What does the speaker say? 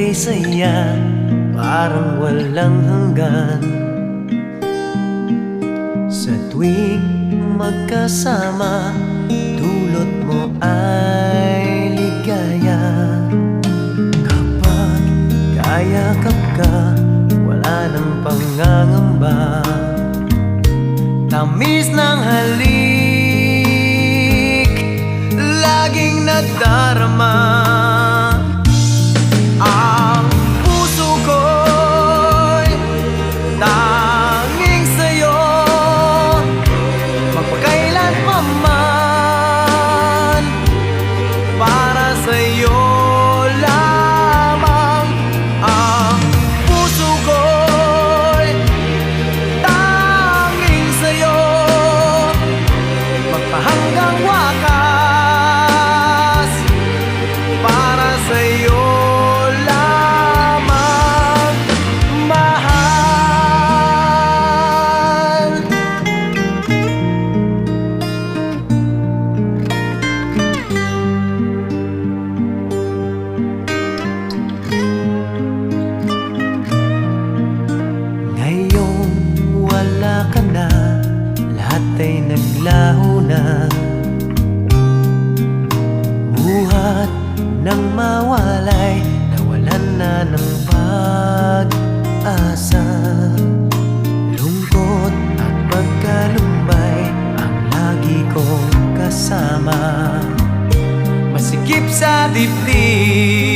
kay saya, parang walang hanggan. Sa tuwing magkasama, dulot mo ay ligaya. Kapag kayakap ka, wala nang pangangamba. Tamis ng halik, laging nadarama. Ang puso ko'y tanging sa'yo, magpakailan pa man. Para sa'yo lamang. Ang puso ko'y tanging sa'yo, magpahanggang wakas. Para sa'yo lamang, mahal. Ngayong wala ka na, lahat ay naglaho na. Buhat nang mawalay, nawalan na ng pag-asa. Lungkot at pagkalumbay ang lagi kong kasama. Masikip sa dibdib,